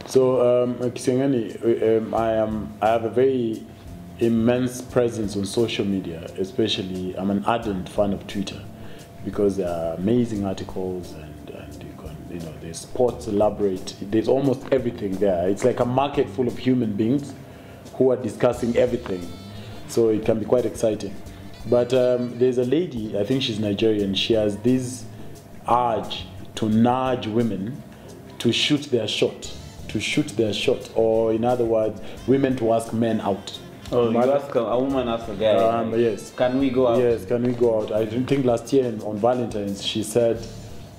So, Kisengani, I have a very immense presence on social media, especially I'm an ardent fan of Twitter because there are amazing articles and you can, there's sports elaborate, there's almost everything there. It's like a market full of human beings who are discussing everything, so it can be quite exciting. But there's a lady, I think she's Nigerian, she has this urge to nudge women to shoot their shot. Or in other words, women to ask men out. Oh, you ask a woman asks a guy, yes. Can we go out? Yes, can we go out? I think last year on Valentine's, she said,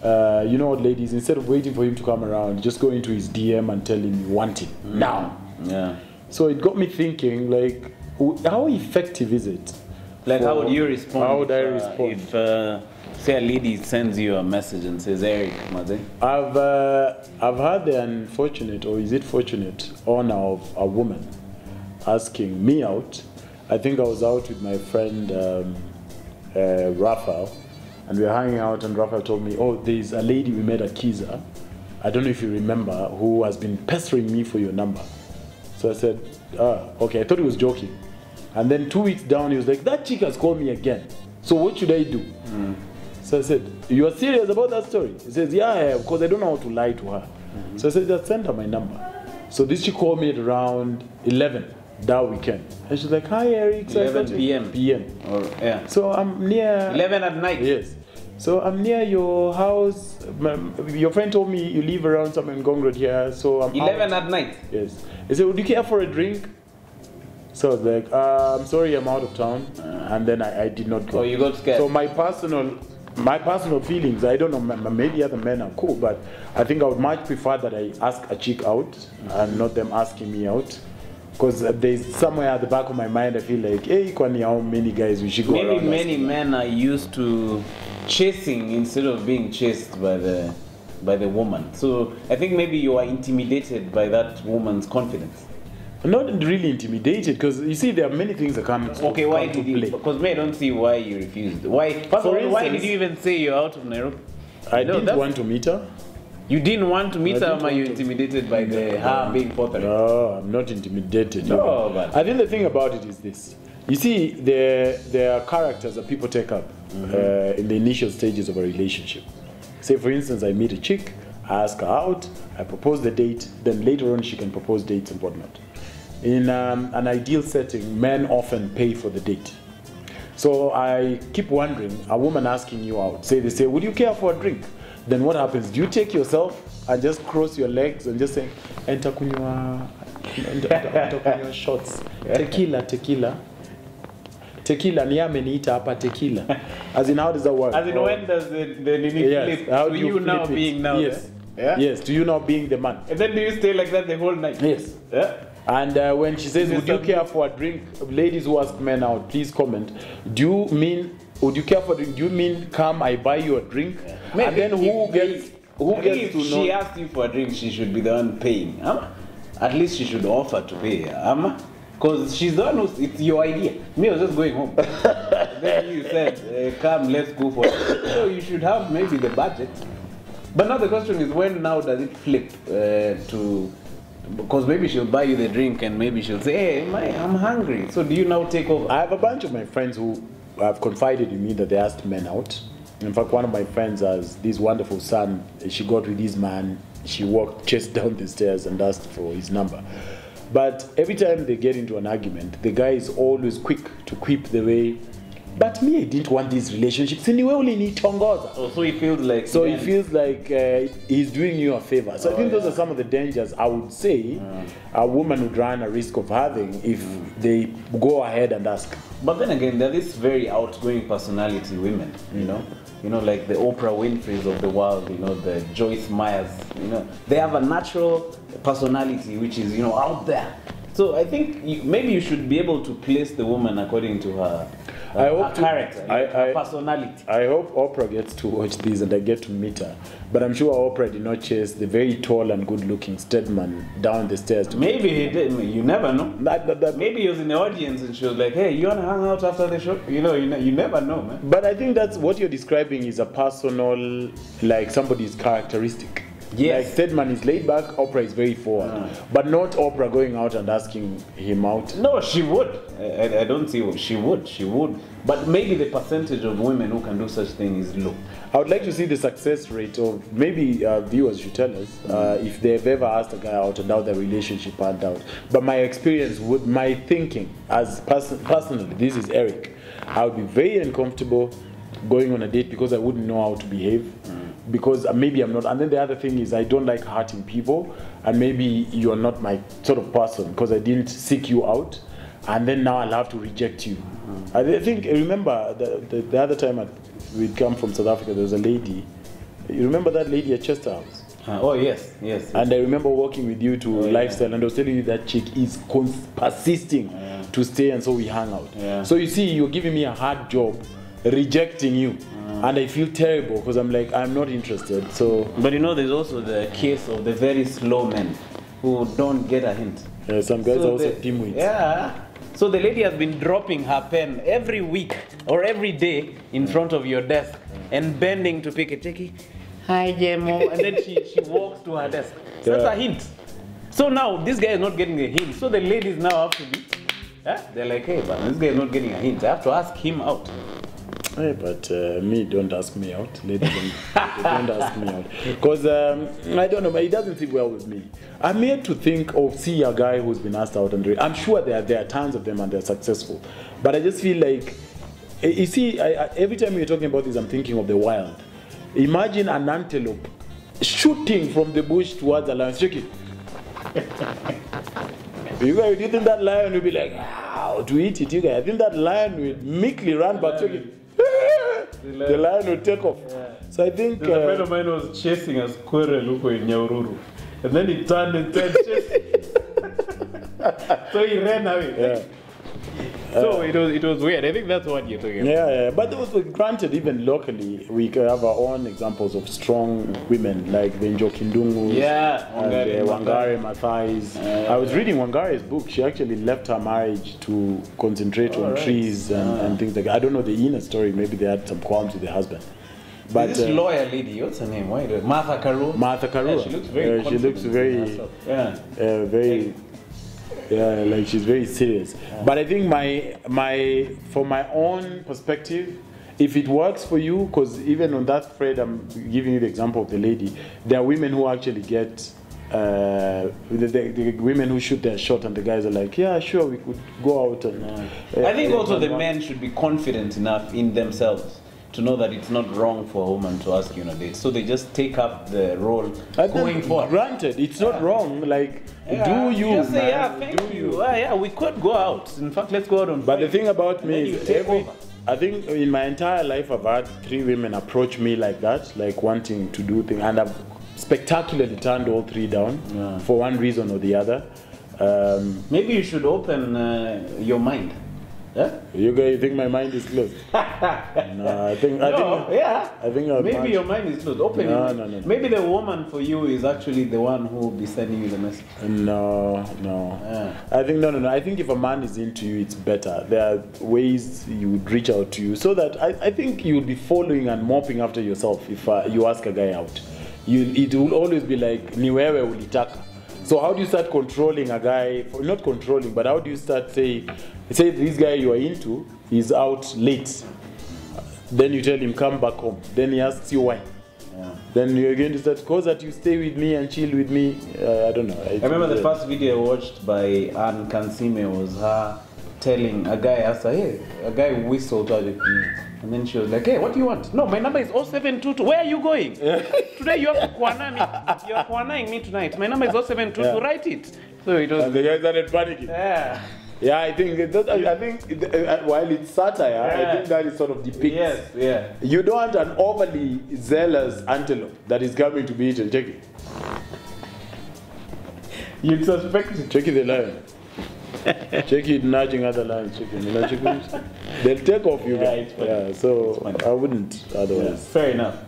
you know what, ladies, instead of waiting for him to come around, just go into his DM and tell him you want him now. Yeah. So it got me thinking, like, how effective is it? Like, how would you respond? How would I respond? If, say, a lady sends you a message and says, Eriq, Maze? I've had the unfortunate, or is it fortunate, honor of a woman asking me out. I think I was out with my friend Raphael, and we were hanging out, and Raphael told me, oh, there's a lady we met at Kiza, I don't know if you remember, who has been pestering me for your number. So I said, okay, I thought he was joking. And then 2 weeks down, he was like, that chick has called me again. So what should I do? So I said, you are serious about that story? He says, yeah, because I don't know how to lie to her. So I said, just send her my number. So this chick called me at around 11 that weekend. And she's like, hi, Eriq. So 11 p.m. p.m. Or, yeah. So I'm near... 11 at night? Yes. So I'm near your house. Your friend told me you live around some Ngong Road here. So I'm 11 out. at night? Yes. He said, would you care for a drink? So I was like, I'm sorry, I'm out of town. And then I did not go. Oh, you got scared? So my personal feelings, I don't know, maybe other men are cool, but I think I would much prefer that I ask a chick out and not them asking me out. Because there's somewhere at the back of my mind, I feel like, hey, Kwani, how many guys we should go around? Maybe many men are used to chasing instead of being chased by the woman. So I think maybe you are intimidated by that woman's confidence. Not really intimidated, because you see, there are many things that come. Okay, why did you? Because I don't see why you refused. Why? Why did you even say you're out of Nairobi? I didn't want to meet her. You didn't want to meet her, or are you intimidated by her being bothered? No, I'm not intimidated. No, but I think the thing about it is this. You see, there are characters that people take up in the initial stages of a relationship. Say, for instance, I meet a chick, I ask her out, I propose the date, then later on she can propose dates and whatnot. In an ideal setting, men often pay for the date. So I keep wondering, a woman asking you out, they say, would you care for a drink? Then what happens? Do you take yourself and just cross your legs and just say, enter kunywa shots, tequila. Tequila, ni ameniita hapa tequila. As in, how does that work? As in, when does the flip? How do do you now it? being now? Yes. Yeah? Yes, to you now being the man. And then do you stay like that the whole night? Yes. Yeah? And when she says, would you care for a drink? Ladies who ask men out, please comment. Do you mean, would you care for a drink? Do you mean, come, I buy you a drink? Yeah. Maybe and then who gets to know? If she asked you for a drink, she should be the one paying. At least she should offer to pay. Because she's the one who's, it's your idea. Me, I was just going home. Then you said, come, let's go for it. So you should have maybe the budget. But now the question is, when now does it flip to... Because maybe she'll buy you the drink and maybe she'll say, hey, I'm hungry. So do you now take over? I have a bunch of my friends who have confided in me that they asked men out. In fact, one of my friends has this wonderful son. She got with this man. She chased down the stairs and asked for his number. But every time they get into an argument, the guy is always quick to quip the way, but me, I didn't want this relationship. So he feels like... So he feels like he's doing you a favor. So I think those are some of the dangers I would say a woman would run a risk of having if they go ahead and ask. But then again, there is very outgoing personality women, you know, like the Oprah Winfreys of the world, the Joyce Meyers, they have a natural personality which is, out there. So I think maybe you should be able to place the woman according to her. I hope her to- character, like her personality. I hope Oprah gets to watch this and I get to meet her. But I'm sure Oprah did not chase the very tall and good-looking Stedman down the stairs. To Maybe he did. You never know. that, Maybe he was in the audience and she was like, "Hey, you wanna hang out after the show?" You know, you never know, man. But I think that's what you're describing is a personal, like somebody's characteristic. Yes. Like Stedman is laid back, Oprah is very forward. But not Oprah going out and asking him out. No, she would. I don't see what she would. She would. But maybe the percentage of women who can do such thing is low. I would like to see the success rate of, maybe viewers should tell us if they've ever asked a guy out and how their relationship panned out. But my experience, my thinking as personally, this is Eriq, I would be very uncomfortable going on a date because I wouldn't know how to behave. Because maybe I'm not, and then the other thing is I don't like hurting people, and maybe you're not my sort of person because I didn't seek you out, and then now I'll have to reject you. I think, remember the other time we'd come from South Africa, there was a lady, you remember that lady at Chester House? Oh yes, yes. And I remember walking with you to Lifestyle, and I was telling you that chick is persisting to stay, and so we hung out. So you see, you're giving me a hard job, rejecting you. And I feel terrible because I'm like, I'm not interested. So, but you know, there's also the case of the very slow men who don't get a hint. some guys are also dimwits. Yeah. So the lady has been dropping her pen every week or every day in front of your desk and bending to pick a ticky. Hi, Jemo. And then she walks to her desk. So that's a hint. So now this guy is not getting a hint. So the ladies now have to be, they're like, hey, but this guy is not getting a hint. I have to ask him out. Hey, but me, don't ask me out. Ladies, don't ask me out. Because, I don't know, but it doesn't sit well with me. I'm here to think of, see a guy who's been asked out and I'm sure there are tons of them and they're successful. But I just feel like, you see, every time you're talking about this, I'm thinking of the wild. Imagine an antelope shooting from the bush towards a lion. Check it. You guys, do you think that lion will be like, how to eat it? You guys, I think that lion will meekly run back. Check it. The lion will take off. So I think a friend of mine was chasing a squirrel in Nyaururu, and then he turned and said, so he ran away. So it was weird. I think that's what you're talking about. Yeah. But also, granted, even locally, we have our own examples of strong women like the Njokindungus, Wangari Maathai's. I was reading Wangare's book. She actually left her marriage to concentrate on trees and things like that. I don't know the inner story. Maybe they had some qualms with the husband. But this lawyer lady, what's her name? Martha Karua. Martha Karua. Yeah, she looks very. She looks very. Very. Yeah, like she's very serious. But I think from my own perspective, if it works for you, because even on that thread, I'm giving you the example of the lady, there are women who actually get, the women who shoot their shot and the guys are like, yeah, sure, we could go out and... I think also the men should be confident enough in themselves to know that it's not wrong for a woman to ask you on a date. So they just take up the role going forward. Granted, it's not wrong, like, do you, just say, thank you. We could go out. In fact, let's go out on But the thing about me is, I think in my entire life I've had 3 women approach me like that, like wanting to do things, and I've spectacularly turned all 3 down for one reason or the other. Maybe you should open your mind. You guys think my mind is closed? No, I think maybe your mind is closed. Open it. No. Maybe the woman for you is actually the one who will be sending you the message. No. I think no. I think if a man is into you, it's better. There are ways you would reach out to you, so that I think you will be following and mopping after yourself if you ask a guy out. It will always be like ni wewe ulitaka. So how do you start controlling a guy? Not controlling, but how do you start say this guy you are into is out late. Then you tell him come back home. Then he asks you why. Then you're going to start, cause that you stay with me and chill with me. I don't know. I remember the first video I watched by Anne Kansime was her telling a guy, asked her, hey, a guy whistled at it. And then she was like, hey, what do you want? No, my number is 0722. Where are you going? Today you have to kwana me. You are kwanaing me tonight. My number is 0722. Write it. So it was. And the guy started panicking. Yeah, I think while it's satire, I think that is sort of depicts. Yes. You don't want an overly zealous antelope that is coming to be eaten. Check it. You'd suspect it. Check it, the lion. Check it nudging other lines, chicken. You know, chickens. They'll take off you. Yeah, guys. it's funny. Yeah, so It's funny. I wouldn't otherwise. Fair enough.